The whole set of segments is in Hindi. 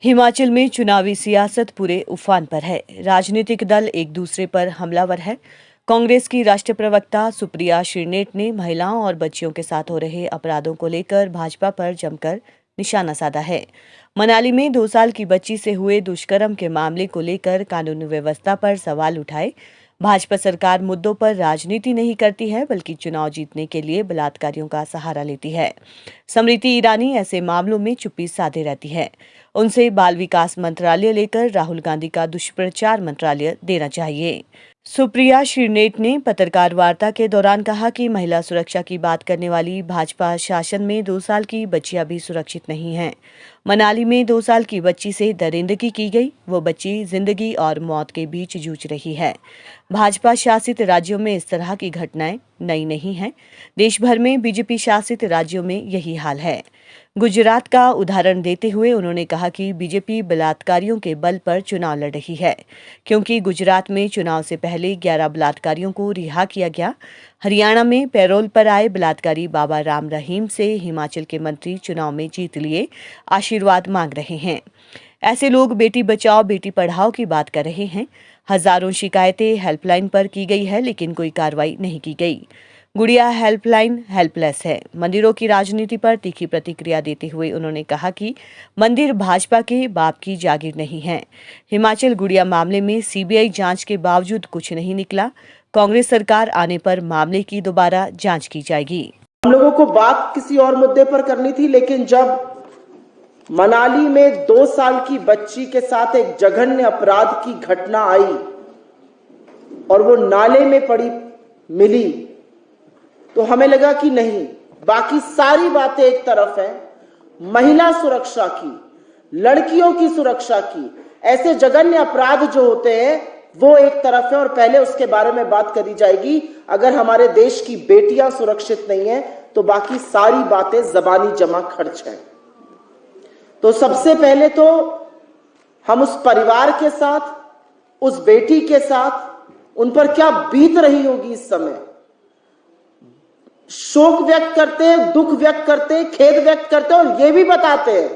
हिमाचल में चुनावी सियासत पूरे उफान पर है। राजनीतिक दल एक दूसरे पर हमलावर है। कांग्रेस की राष्ट्रीय प्रवक्ता सुप्रिया श्रीनेट ने महिलाओं और बच्चियों के साथ हो रहे अपराधों को लेकर भाजपा पर जमकर निशाना साधा है। मनाली में 2 साल की बच्ची से हुए दुष्कर्म के मामले को लेकर कानून व्यवस्था पर सवाल उठाए। भाजपा सरकार मुद्दों पर राजनीति नहीं करती है, बल्कि चुनाव जीतने के लिए बलात्कारियों का सहारा लेती है। स्मृति ईरानी ऐसे मामलों में चुप्पी साधे रहती है। उनसे बाल विकास मंत्रालय लेकर राहुल गांधी का दुष्प्रचार मंत्रालय देना चाहिए। सुप्रिया श्रीनेट ने पत्रकार वार्ता के दौरान कहा कि महिला सुरक्षा की बात करने वाली भाजपा शासन में 2 साल की बच्चियां भी सुरक्षित नहीं हैं। मनाली में 2 साल की बच्ची से दरिंदगी की गई। वो बच्ची जिंदगी और मौत के बीच जूझ रही है। भाजपा शासित राज्यों में इस तरह की घटनाएं नई नहीं हैं। देश भर में बीजेपी शासित राज्यों में यही हाल है। गुजरात का उदाहरण देते हुए उन्होंने कहा कि बीजेपी बलात्कारियों के बल पर चुनाव लड़ रही है, क्योंकि गुजरात में चुनाव से पहले 11 बलात्कारियों को रिहा किया गया। हरियाणा में पैरोल पर आए बलात्कारी बाबा राम रहीम से हिमाचल के मंत्री चुनाव में जीत लिए आशीर्वाद मांग रहे हैं। ऐसे लोग बेटी बचाओ बेटी पढ़ाओ की बात कर रहे हैं। हजारों शिकायतें हेल्पलाइन पर की गई है, लेकिन कोई कार्रवाई नहीं की गई। गुड़िया हेल्पलाइन हेल्पलेस है। मंदिरों की राजनीति पर तीखी प्रतिक्रिया देते हुए उन्होंने कहा कि मंदिर भाजपा के बाप की जागीर नहीं है। हिमाचल गुड़िया मामले में सीबीआई जांच के बावजूद कुछ नहीं निकला। कांग्रेस सरकार आने पर मामले की दोबारा जांच की जाएगी। हम लोगों को बात किसी और मुद्दे पर करनी थी, लेकिन जब मनाली में 2 साल की बच्ची के साथ एक जघन्य अपराध की घटना आई और वो नाले में पड़ी मिली, तो हमें लगा कि नहीं, बाकी सारी बातें एक तरफ है, महिला सुरक्षा की, लड़कियों की सुरक्षा की, ऐसे जघन्य अपराध जो होते हैं वो एक तरफ है और पहले उसके बारे में बात करी जाएगी। अगर हमारे देश की बेटियां सुरक्षित नहीं है तो बाकी सारी बातें जबानी जमा खर्च है। तो सबसे पहले तो हम उस परिवार के साथ, उस बेटी के साथ, उन पर क्या बीत रही होगी इस समय, शोक व्यक्त करते हैं, दुख व्यक्त करते हैं, खेद व्यक्त करते हैं और यह भी बताते हैं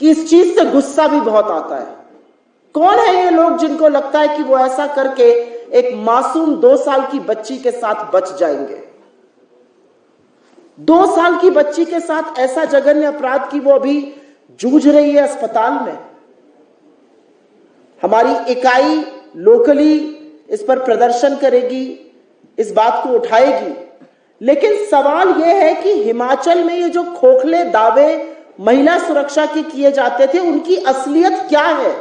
कि इस चीज से गुस्सा भी बहुत आता है। कौन है ये लोग जिनको लगता है कि वो ऐसा करके एक मासूम 2 साल की बच्ची के साथ बच जाएंगे? 2 साल की बच्ची के साथ ऐसा जघन्य अपराध की वो अभी जूझ रही है अस्पताल में। हमारी इकाई लोकली इस पर प्रदर्शन करेगी, इस बात को उठाएगी, लेकिन सवाल यह है कि हिमाचल में ये जो खोखले दावे महिला सुरक्षा के किए जाते थे, उनकी असलियत क्या है?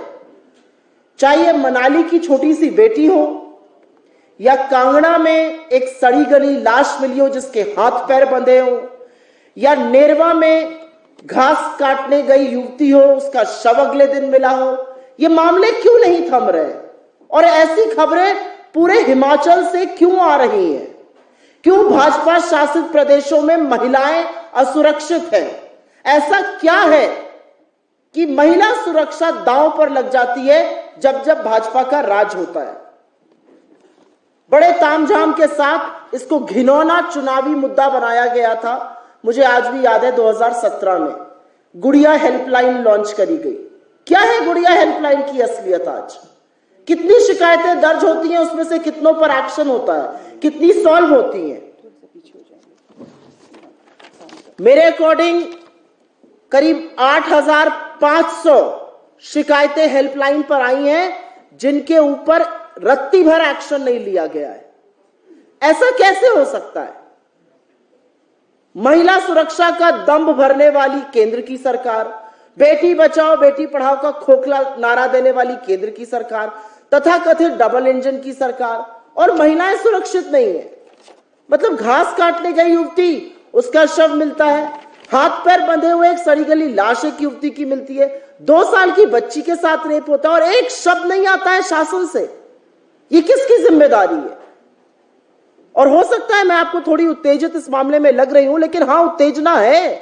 चाहे मनाली की छोटी सी बेटी हो या कांगड़ा में एक सड़ी गली लाश मिली हो जिसके हाथ पैर बंधे हो, या नेरवा में घास काटने गई युवती हो, उसका शव अगले दिन मिला हो, ये मामले क्यों नहीं थम रहे और ऐसी खबरें पूरे हिमाचल से क्यों आ रही हैं? क्यों भाजपा शासित प्रदेशों में महिलाएं असुरक्षित हैं? ऐसा क्या है कि महिला सुरक्षा दांव पर लग जाती है जब जब भाजपा का राज होता है? बड़े तामझाम के साथ इसको घिनौना चुनावी मुद्दा बनाया गया था। मुझे आज भी याद है 2017 में गुड़िया हेल्पलाइन लॉन्च करी गई। क्या है गुड़िया हेल्पलाइन की असलियत आज? कितनी शिकायतें दर्ज होती हैं, उसमें से कितनों पर एक्शन होता है, कितनी सॉल्व होती हैं? मेरे अकॉर्डिंग करीब 8,500 शिकायतें हेल्पलाइन पर आई हैं जिनके ऊपर रत्ती भर एक्शन नहीं लिया गया है। ऐसा कैसे हो सकता है? महिला सुरक्षा का दंभ भरने वाली केंद्र की सरकार, बेटी बचाओ बेटी पढ़ाओ का खोखला नारा देने वाली केंद्र की सरकार, तथाकथित डबल इंजन की सरकार, और महिलाएं सुरक्षित नहीं है। मतलब घास काटने गई युवती, उसका शव मिलता है, हाथ पैर बंधे हुए एक सड़ी गली लाश एक युवती की मिलती है, 2 साल की बच्ची के साथ रेप होता है और एक शब्द नहीं आता है शासन से। ये किसकी जिम्मेदारी है? और हो सकता है मैं आपको थोड़ी उत्तेजित इस मामले में लग रही हूं, लेकिन हां, उत्तेजना है,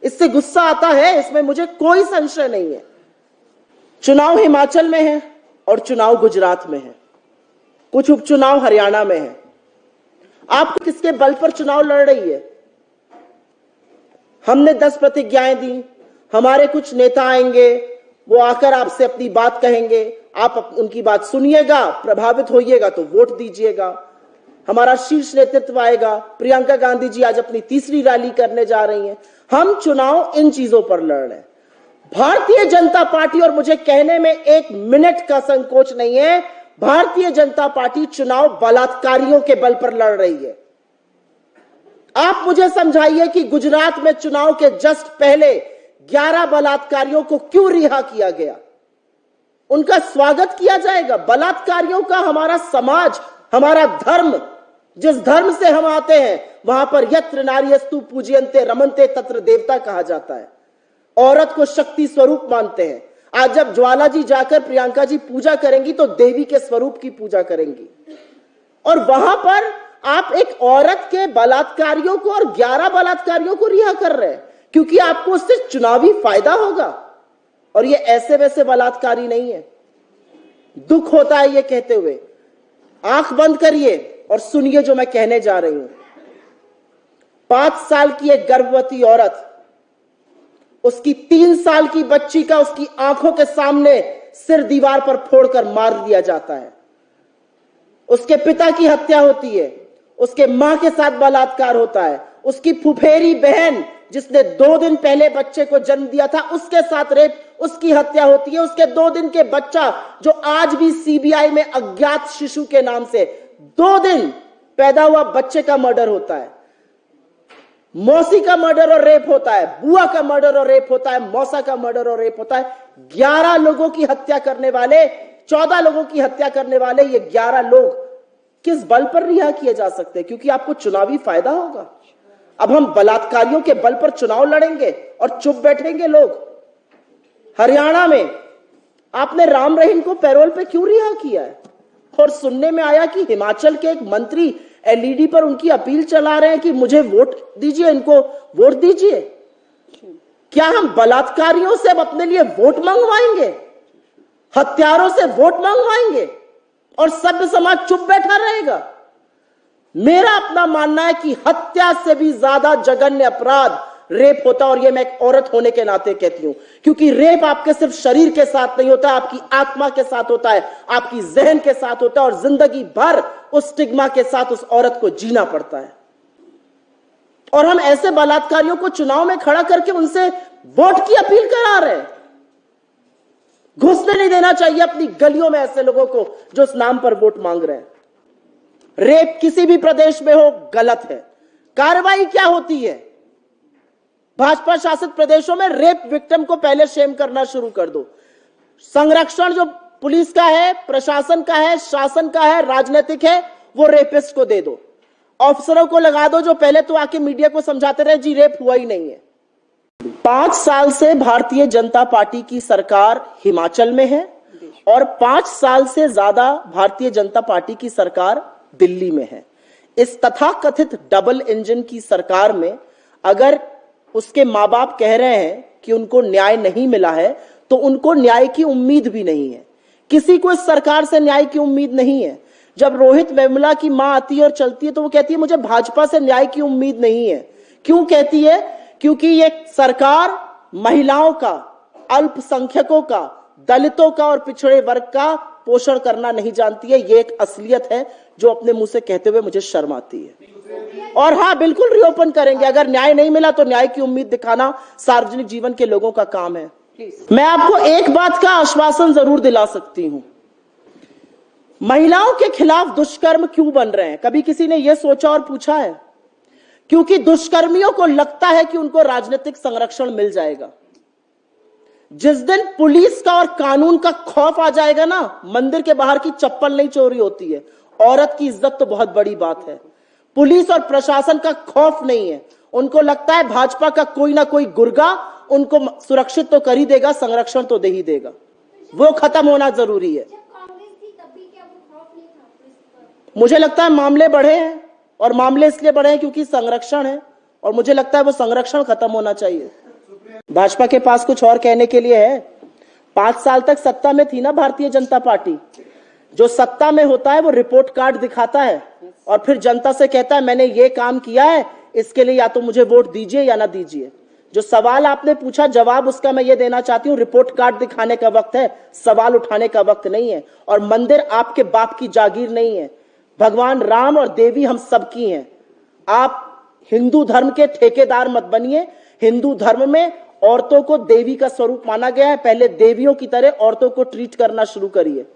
इससे गुस्सा आता है, इसमें मुझे कोई संशय नहीं है। चुनाव हिमाचल में है और चुनाव गुजरात में है, कुछ उपचुनाव हरियाणा में है। आप किसके बल पर चुनाव लड़ रही है? हमने 10 प्रतिज्ञाएं दी, हमारे कुछ नेता आएंगे, वो आकर आपसे अपनी बात कहेंगे, आप उनकी बात सुनिएगा, प्रभावित होइएगा तो वोट दीजिएगा। हमारा शीर्ष नेतृत्व आएगा। प्रियंका गांधी जी आज अपनी तीसरी रैली करने जा रही हैं। हम चुनाव इन चीजों पर लड़ रहे हैं। भारतीय जनता पार्टी, और मुझे कहने में 1 मिनट का संकोच नहीं है, भारतीय जनता पार्टी चुनाव बलात्कारियों के बल पर लड़ रही है। आप मुझे समझाइए कि गुजरात में चुनाव के जस्ट पहले 11 बलात्कारियों को क्यों रिहा किया गया? उनका स्वागत किया जाएगा। बलात्कारियों का हमारा समाज, हमारा धर्म, जिस धर्म से हम आते हैं, वहां पर यत्र नार्यस्तु पूज्यन्ते रमन्ते तत्र देवता कहा जाता है। औरत को शक्ति स्वरूप मानते हैं। आज जब ज्वाला जी जाकर प्रियंका जी पूजा करेंगी तो देवी के स्वरूप की पूजा करेंगी, और वहां पर आप एक औरत के बलात्कारियों को और 11 बलात्कारियों को रिहा कर रहे हैं क्योंकि आपको उससे चुनावी फायदा होगा। और ये ऐसे वैसे बलात्कारी नहीं है। दुख होता है ये कहते हुए। आंख बंद करिए और सुनिए जो मैं कहने जा रही हूं। 5 साल की एक गर्भवती औरत, उसकी 3 साल की बच्ची का उसकी आंखों के सामने सिर दीवार पर फोड़कर मार दिया जाता है। उसके पिता की हत्या होती है। उसके मां के साथ बलात्कार होता है। उसकी फुफेरी बहन जिसने 2 दिन पहले बच्चे को जन्म दिया था, उसके साथ रेप, उसकी हत्या होती है। उसके 2 दिन के बच्चा जो आज भी सीबीआई में अज्ञात शिशु के नाम से 2 दिन पैदा हुआ बच्चे का मर्डर होता है। मौसी का मर्डर और रेप होता है। बुआ का मर्डर और रेप होता है। मौसा का मर्डर और रेप होता है। 11 लोगों की हत्या करने वाले, 14 लोगों की हत्या करने वाले ये 11 लोग किस बल पर रिहा किए जा सकते हैं? क्योंकि आपको चुनावी फायदा होगा। अब हम बलात्कारियों के बल पर चुनाव लड़ेंगे और चुप बैठेंगे लोग? हरियाणा में आपने राम रहीम को पैरोल पे क्यों रिहा किया है? और सुनने में आया कि हिमाचल के एक मंत्री एलईडी पर उनकी अपील चला रहे हैं कि मुझे वोट दीजिए, इनको वोट दीजिए। क्या हम बलात्कारियों से अब अपने लिए वोट मंगवाएंगे? हत्यारों से वोट मंगवाएंगे और सभ्य समाज चुप बैठा रहेगा? मेरा अपना मानना है कि हत्या से भी ज्यादा जघन्य अपराध रेप होता है। और यह मैं एक औरत होने के नाते कहती हूं, क्योंकि रेप आपके सिर्फ शरीर के साथ नहीं होता, आपकी आत्मा के साथ होता है, आपकी जहन के साथ होता है, और जिंदगी भर उस स्टिग्मा के साथ उस औरत को जीना पड़ता है। और हम ऐसे बलात्कारियों को चुनाव में खड़ा करके उनसे वोट की अपील करा रहे हैं। घुसने नहीं देना चाहिए अपनी गलियों में ऐसे लोगों को जो उस नाम पर वोट मांग रहे हैं। रेप किसी भी प्रदेश में हो गलत है। कार्रवाई क्या होती है? भाजपा शासित प्रदेशों में रेप विक्टिम को पहले शेम करना शुरू कर दो। संरक्षण जो पुलिस का है, प्रशासन का है, शासन का है, राजनीतिक है, वो रेपिस्ट को दे दो। ऑफिसरों को लगा दो जो पहले तो आके मीडिया को समझाते रहे जी रेप हुआ ही नहीं है। 5 साल से भारतीय जनता पार्टी की सरकार हिमाचल में है और 5 साल से ज्यादा भारतीय जनता पार्टी की सरकार दिल्ली में है। इस तथाकथित डबल इंजन की सरकार में अगर उसके मां बाप कह रहे हैं कि उनको न्याय नहीं मिला है, तो उनको न्याय की उम्मीद भी नहीं है। किसी को इस सरकार से न्याय की उम्मीद नहीं है। जब रोहित वेमुला की मां आती है और चलती है तो वो कहती है मुझे भाजपा से न्याय की उम्मीद नहीं है। क्यों कहती है? क्योंकि ये सरकार महिलाओं का, अल्पसंख्यकों का, दलितों का और पिछड़े वर्ग का पोषण करना नहीं जानती है। ये एक असलियत है जो अपने मुंह से कहते हुए मुझे शर्म आती है। और हाँ, बिल्कुल रिओपन करेंगे। अगर न्याय नहीं मिला तो न्याय की उम्मीद दिखाना सार्वजनिक जीवन के लोगों का काम है। मैं आपको एक बात का आश्वासन जरूर दिला सकती हूं, महिलाओं के खिलाफ दुष्कर्म क्यों बन रहे हैं? कभी किसी ने यह सोचा और पूछा है? क्योंकि दुष्कर्मियों को लगता है कि उनको राजनीतिक संरक्षण मिल जाएगा। जिस दिन पुलिस का और कानून का खौफ आ जाएगा ना, मंदिर के बाहर की चप्पल नहीं चोरी होती है। औरत की इज्जत तो बहुत बड़ी बात है। पुलिस और प्रशासन का खौफ नहीं है। उनको लगता है भाजपा का कोई ना कोई गुर्गा उनको सुरक्षित तो कर ही देगा, संरक्षण तो दे ही देगा। वो खत्म होना जरूरी है। मुझे लगता है मामले बढ़े हैं, और मामले इसलिए बढ़े हैं क्योंकि संरक्षण है, और मुझे लगता है वो संरक्षण खत्म होना चाहिए। भाजपा के पास कुछ और कहने के लिए है? 5 साल तक सत्ता में थी ना भारतीय जनता पार्टी। जो सत्ता में होता है वो रिपोर्ट कार्ड दिखाता है और फिर जनता से कहता है मैंने ये काम किया है, इसके लिए या तो मुझे वोट दीजिए या ना दीजिए। जो सवाल आपने पूछा, जवाब उसका मैं ये देना चाहती हूं, रिपोर्ट कार्ड दिखाने का वक्त है, सवाल उठाने का वक्त नहीं है। और मंदिर आपके बाप की जागीर नहीं है, भगवान राम और देवी हम सबकी हैं। आप हिंदू धर्म के ठेकेदार मत बनिए। हिंदू धर्म में औरतों को देवी का स्वरूप माना गया है, पहले देवियों की तरह औरतों को ट्रीट करना शुरू करिए।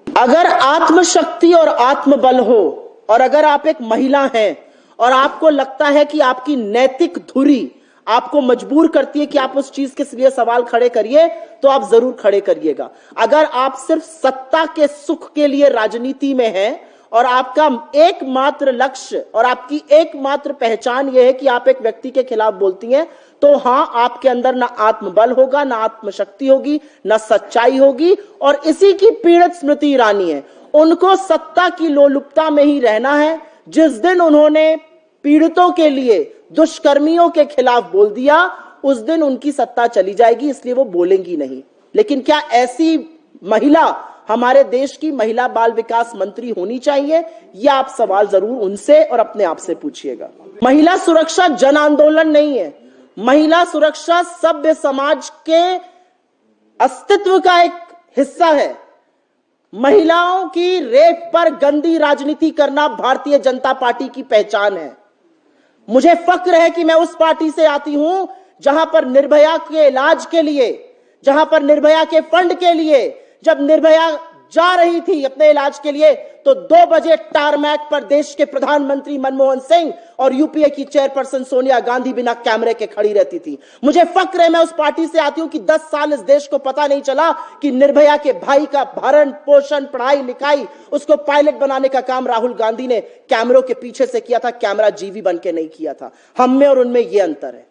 अगर आत्मशक्ति और आत्मबल हो, और अगर आप एक महिला हैं और आपको लगता है कि आपकी नैतिक धुरी आपको मजबूर करती है कि आप उस चीज के लिए सवाल खड़े करिए, तो आप जरूर खड़े करिएगा। अगर आप सिर्फ सत्ता के सुख के लिए राजनीति में हैं और आपका एकमात्र लक्ष्य और आपकी एकमात्र पहचान यह है कि आप एक व्यक्ति के खिलाफ बोलती हैं, तो हां, आपके अंदर ना आत्मबल होगा, ना आत्मशक्ति होगी, ना सच्चाई होगी। और इसी की पीड़ित स्मृति ईरानी है। उनको सत्ता की लोलुपता में ही रहना है। जिस दिन उन्होंने पीड़ितों के लिए, दुष्कर्मियों के खिलाफ बोल दिया, उस दिन उनकी सत्ता चली जाएगी, इसलिए वो बोलेंगी नहीं। लेकिन क्या ऐसी महिला हमारे देश की महिला बाल विकास मंत्री होनी चाहिए? यह आप सवाल जरूर उनसे और अपने आप से पूछिएगा। महिला सुरक्षा जन आंदोलन नहीं है। महिला सुरक्षा सभ्य समाज के अस्तित्व का एक हिस्सा है। महिलाओं की रेप पर गंदी राजनीति करना भारतीय जनता पार्टी की पहचान है। मुझे फक्र है कि मैं उस पार्टी से आती हूं जहां पर निर्भया के इलाज के लिए, जहां पर निर्भया के फंड के लिए, जब निर्भया जा रही थी अपने इलाज के लिए, तो 2 बजे टारमैक पर देश के प्रधानमंत्री मनमोहन सिंह और यूपीए की चेयरपर्सन सोनिया गांधी बिना कैमरे के खड़ी रहती थी। मुझे फक्र है, मैं उस पार्टी से आती हूं कि 10 साल इस देश को पता नहीं चला कि निर्भया के भाई का भरण पोषण, पढ़ाई लिखाई, उसको पायलट बनाने का काम राहुल गांधी ने कैमरों के पीछे से किया था, कैमरा जीवी बन के नहीं किया था। हम में और उनमें यह अंतर है।